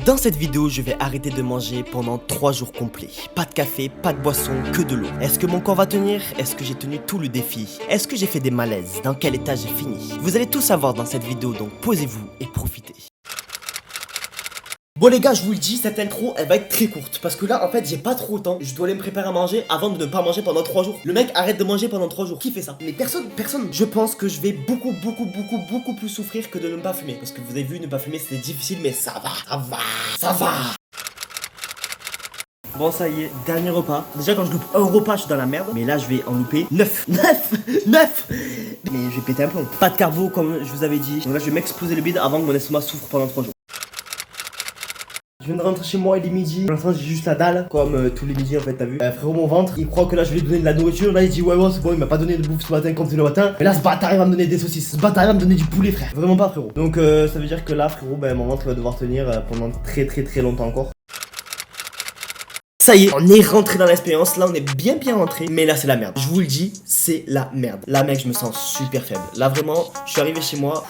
Dans cette vidéo, je vais arrêter de manger pendant 3 jours complets. Pas de café, pas de boisson, que de l'eau. Est-ce que mon corps va tenir? Est-ce que j'ai tenu tout le défi? Est-ce que j'ai fait des malaises? Dans quel état j'ai fini? Vous allez tout savoir dans cette vidéo, donc posez-vous et profitez. Bon les gars, je vous le dis, cette intro elle va être très courte parce que là en fait j'ai pas trop le temps. Je dois aller me préparer à manger avant de ne pas manger pendant 3 jours. Le mec arrête de manger pendant 3 jours. Qui fait ça? Mais personne. Je pense que je vais beaucoup plus souffrir que de ne pas fumer. Parce que vous avez vu, ne pas fumer c'était difficile, mais ça va. Bon ça y est, dernier repas. Déjà quand je loupe un repas je suis dans la merde. Mais là je vais en louper 9. Mais je vais péter un plomb. Pas de carbo comme je vous avais dit. Donc là je vais m'exploser le bide avant que mon estomac souffre pendant 3 jours. Je viens de rentrer chez moi, il est midi. Pour l'instant, j'ai juste la dalle, comme tous les midis en fait, t'as vu. Frérot, mon ventre, il croit que là je vais lui donner de la nourriture. Là, il dit ouais, c'est bon, il m'a pas donné de bouffe ce matin comme c'est le matin. Mais là, ce bâtard, il va me donner des saucisses. Ce bâtard, il va me donner du poulet, frère. Vraiment pas, frérot. Donc, ça veut dire que là, frérot, mon ventre il va devoir tenir pendant très longtemps encore. Ça y est, on est rentré dans l'expérience. Là, on est bien rentré. Mais là, c'est la merde. Je vous le dis, c'est la merde. Là, mec, je me sens super faible. Là, vraiment, je suis arrivé chez moi.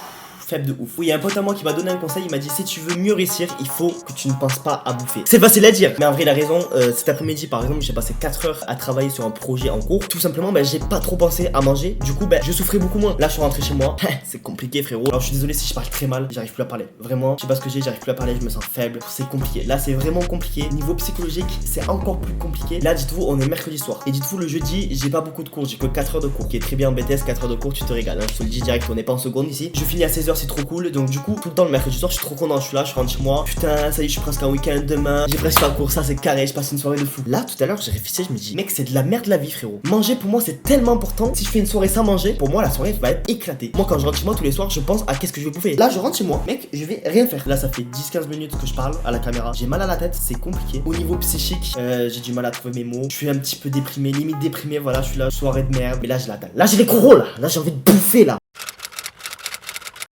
Faible de ouf. Oui, il y a un pote à moi qui m'a donné un conseil, il m'a dit si tu veux mieux réussir, il faut que tu ne penses pas à bouffer. C'est facile à dire, mais en vrai il a raison. Cet après-midi par exemple, j'ai passé 4 heures à travailler sur un projet en cours. Tout simplement, j'ai pas trop pensé à manger. Du coup, je souffrais beaucoup moins. Là, je suis rentré chez moi. C'est compliqué, frérot. Alors, je suis désolé si je parle très mal, j'arrive plus à parler. Vraiment, je sais pas ce que j'ai, j'arrive plus à parler, je me sens faible. C'est compliqué. Là, c'est vraiment compliqué. Niveau psychologique, c'est encore plus compliqué. Là, dites-vous, on est mercredi soir. Et dites-vous, le jeudi, j'ai pas beaucoup de cours, j'ai que 4 heures de cours. Qui est très bien en BTS, 4 heures de cours, tu te régales. Hein. Je te le dis direct, on n'est pas en seconde ici. Je finis à 16h, c'est trop cool. Donc, du coup, tout le temps le mercredi soir, je suis trop content, je suis là, je rentre chez moi. Putain, ça y est, je suis presque en week-end demain. J'ai presque un cours, ça c'est carré, je passe une soirée de fou. Là, tout à l'heure, j'ai réfléchi, je me dis, mec, c'est de la merde la vie, frérot. Manger pour moi, c'est tellement important. Si je fais une soirée sans manger, pour moi, la soirée va être éclatée. Moi, quand je rentre chez moi tous les soirs, je pense à qu'est-ce que je vais bouffer. Là, je rentre chez moi, mec, je vais rien faire. Là, ça fait 10-15 minutes que je parle à la caméra. J'ai mal à la tête, c'est compliqué. Au niveau psychique, j'ai du mal à trouver mes mots. Je suis un petit peu déprimé, limite déprimé, voilà, je suis là, soirée de merde. Mais là, je l'attends. Là, j'ai les gros là. Là, j'ai envie de bouffer là.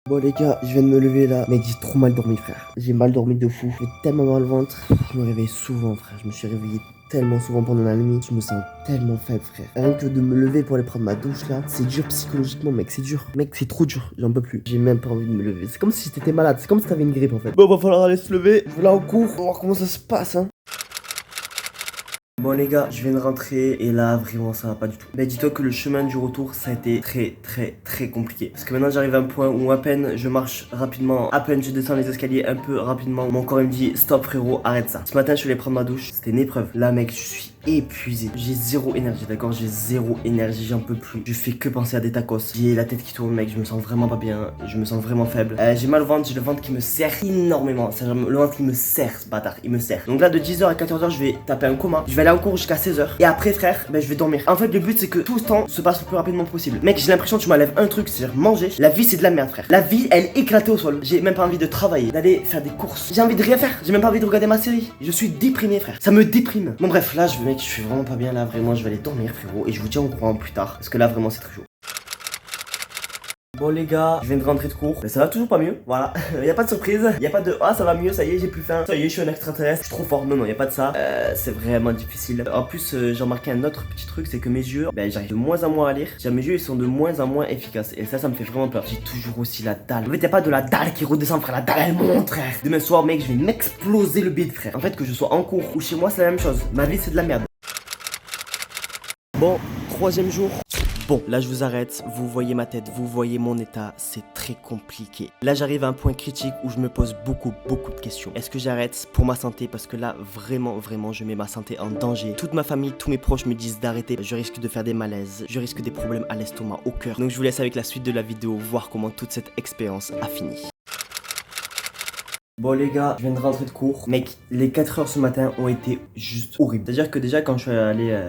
Bon les gars, je viens de me lever là. Mec, j'ai trop mal dormi frère. J'ai mal dormi de fou. J'ai tellement mal au ventre. Je me réveille souvent frère. Je me suis réveillé tellement souvent pendant la nuit. Je me sens tellement faible frère. Rien que de me lever pour aller prendre ma douche là, c'est dur psychologiquement mec, c'est dur. Mec, c'est trop dur. J'en peux plus. J'ai même pas envie de me lever. C'est comme si t'étais malade. C'est comme si t'avais une grippe en fait. Bon, va falloir aller se lever. Je vais là au cours. On va voir comment ça se passe hein. Bon les gars, je viens de rentrer et là vraiment ça va pas du tout. Mais dis-toi que le chemin du retour ça a été très compliqué. Parce que maintenant j'arrive à un point où à peine je marche rapidement, à peine je descends les escaliers un peu rapidement, mon corps il me dit stop frérot, arrête ça. Ce matin je suis allé prendre ma douche, c'était une épreuve. Là mec je suis épuisé, j'ai zéro énergie, d'accord, j'ai zéro énergie, j'en peux plus. Je fais que penser à des tacos. J'ai la tête qui tourne mec, je me sens vraiment pas bien, je me sens vraiment faible. J'ai mal au ventre, j'ai le ventre qui me serre énormément. C'est le ventre qui me serre ce bâtard, il me serre. Donc là de 10h à 14h je vais taper un coma. Je vais aller en cours jusqu'à 16h. Et après frère, je vais dormir. En fait le but c'est que tout ce temps se passe le plus rapidement possible. Mec j'ai l'impression que tu m'enlèves un truc, c'est-à-dire manger. La vie c'est de la merde frère. La vie elle est éclatée au sol. J'ai même pas envie de travailler, d'aller faire des courses. J'ai envie de rien faire, j'ai même pas envie de regarder ma série. Je suis déprimé frère, ça me déprime. Bon bref là mec je suis vraiment pas bien là, vraiment je vais aller dormir frérot. Et je vous tiens au courant plus tard. Parce que là vraiment c'est très chaud. Bon les gars, je viens de rentrer de cours, mais ça va toujours pas mieux, voilà. Y a pas de surprise, y a pas de ah ça va mieux, ça y est j'ai plus faim, ça y est je suis un extraterrestre, je suis trop fort, non y a pas de ça. C'est vraiment difficile. En plus j'ai remarqué un autre petit truc, c'est que mes yeux, j'arrive de moins en moins à lire. Mes yeux ils sont de moins en moins efficaces et ça me fait vraiment peur. J'ai toujours aussi la dalle. En fait y a pas de la dalle qui redescend frère, la dalle elle monte frère. Demain soir mec je vais m'exploser le bide frère. En fait que je sois en cours ou chez moi c'est la même chose. Ma vie c'est de la merde. Bon, 3e jour. Bon, là je vous arrête, vous voyez ma tête, vous voyez mon état, c'est très compliqué. Là j'arrive à un point critique où je me pose beaucoup de questions. Est-ce que j'arrête pour ma santé? Parce que là vraiment je mets ma santé en danger. Toute ma famille, tous mes proches me disent d'arrêter. Je risque de faire des malaises, je risque des problèmes à l'estomac, au cœur. Donc je vous laisse avec la suite de la vidéo voir comment toute cette expérience a fini. Bon les gars, je viens de rentrer de cours. Mec, les 4 heures ce matin ont été juste horribles. C'est-à-dire que déjà quand je suis allé...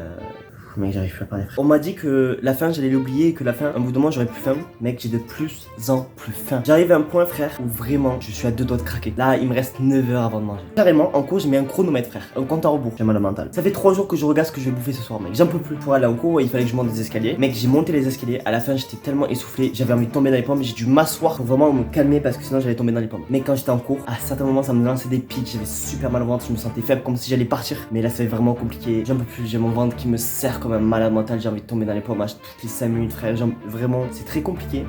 Mec, j'arrive plus à parler. On m'a dit que la faim, j'allais l'oublier et que la faim, un bout de moment, j'aurais plus faim. Mec, j'ai de plus en plus faim. J'arrive à un point, frère, où vraiment, je suis à 2 doigts de craquer. Là, il me reste 9 heures avant de manger. Carrément, en cours, j'ai mis un chronomètre, frère. Un compte à rebours. J'ai mal au mental. Ça fait 3 jours que je regarde ce que je vais bouffer ce soir, mec. J'en peux plus. Pour aller en cours, il fallait que je monte des escaliers. Mec, j'ai monté les escaliers. À la fin, j'étais tellement essoufflé. J'avais envie de tomber dans les pommes. J'ai dû m'asseoir pour vraiment me calmer parce que sinon, j'allais tomber dans les pommes. Mais quand j'étais en cours, à certains moments, ça me lançait des pics. J'avais super mal au ventre. Je me sentais faible comme si j'allais partir. Mais là, c'est vraiment compliqué. J'en peux plus. J'ai mon ventre qui me serre comme un malade mental. J'ai envie de tomber dans les pommes toutes les 5 minutes frère, genre, vraiment c'est très compliqué.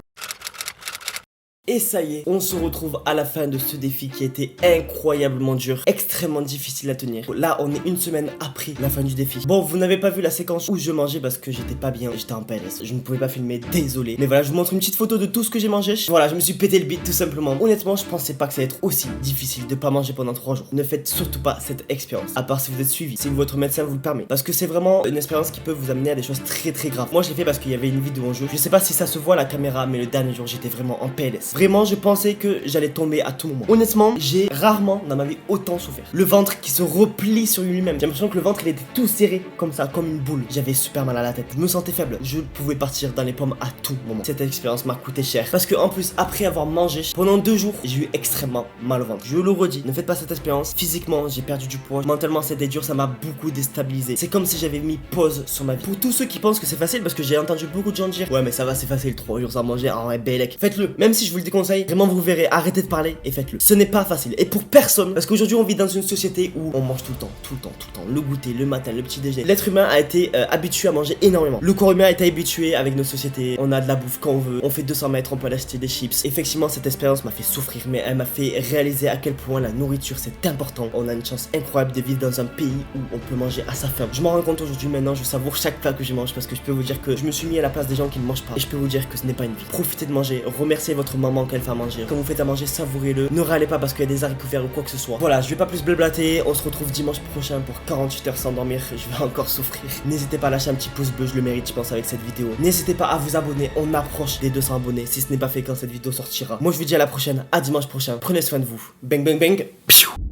Et ça y est, on se retrouve à la fin de ce défi qui était incroyablement dur, extrêmement difficile à tenir. Là, on est une semaine après la fin du défi. Bon, vous n'avez pas vu la séquence où je mangeais parce que j'étais pas bien, j'étais en PLS. Je ne pouvais pas filmer, désolé. Mais voilà, je vous montre une petite photo de tout ce que j'ai mangé. Voilà, je me suis pété le bide tout simplement. Honnêtement, je pensais pas que ça allait être aussi difficile de pas manger pendant 3 jours. Ne faites surtout pas cette expérience, à part si vous êtes suivi, si votre médecin vous le permet. Parce que c'est vraiment une expérience qui peut vous amener à des choses très très graves. Moi, je l'ai fait parce qu'il y avait une vidéo en jeu. Je sais pas si ça se voit à la caméra, mais le dernier jour, j'étais vraiment en PLS. Vraiment, je pensais que j'allais tomber à tout moment. Honnêtement, j'ai rarement dans ma vie autant souffert. Le ventre qui se replie sur lui-même. J'ai l'impression que le ventre il était tout serré comme ça, comme une boule. J'avais super mal à la tête. Je me sentais faible. Je pouvais partir dans les pommes à tout moment. Cette expérience m'a coûté cher. Parce que en plus, après avoir mangé pendant 2 jours, j'ai eu extrêmement mal au ventre. Je le redis, ne faites pas cette expérience. Physiquement, j'ai perdu du poids. Mentalement, c'était dur. Ça m'a beaucoup déstabilisé. C'est comme si j'avais mis pause sur ma vie. Pour tous ceux qui pensent que c'est facile, parce que j'ai entendu beaucoup de gens dire ouais, mais ça va, c'est facile, 3 jours sans manger. Ah ouais, bélec. Faites-le. Même si je vous le déconseille, vraiment vous verrez, arrêtez de parler et faites-le. Ce n'est pas facile. Et pour personne, parce qu'aujourd'hui on vit dans une société où on mange tout le temps, tout le temps, tout le temps. Le goûter, le matin, le petit déjeuner. L'être humain a été habitué à manger énormément. Le corps humain a été habitué avec nos sociétés. On a de la bouffe quand on veut. On fait 200 mètres, on peut aller acheter des chips. Effectivement, cette expérience m'a fait souffrir, mais elle m'a fait réaliser à quel point la nourriture c'est important. On a une chance incroyable de vivre dans un pays où on peut manger à sa faim. Je m'en rends compte aujourd'hui maintenant, je savoure chaque plat que je mange parce que je peux vous dire que je me suis mis à la place des gens qui ne mangent pas. Et je peux vous dire que ce n'est pas une vie. Profitez de manger, remerciez votre maman qu'elle fait à manger. Quand vous faites à manger, savourez-le. Ne râlez pas parce qu'il y a des haricots verts ou quoi que ce soit. Voilà, je vais pas plus blablater. On se retrouve dimanche prochain pour 48 heures sans dormir. Je vais encore souffrir. N'hésitez pas à lâcher un petit pouce bleu, je le mérite, je pense, avec cette vidéo. N'hésitez pas à vous abonner. On approche des 200 abonnés si ce n'est pas fait quand cette vidéo sortira. Moi, je vous dis à la prochaine, à dimanche prochain. Prenez soin de vous. Bang, bang, bang. Piou.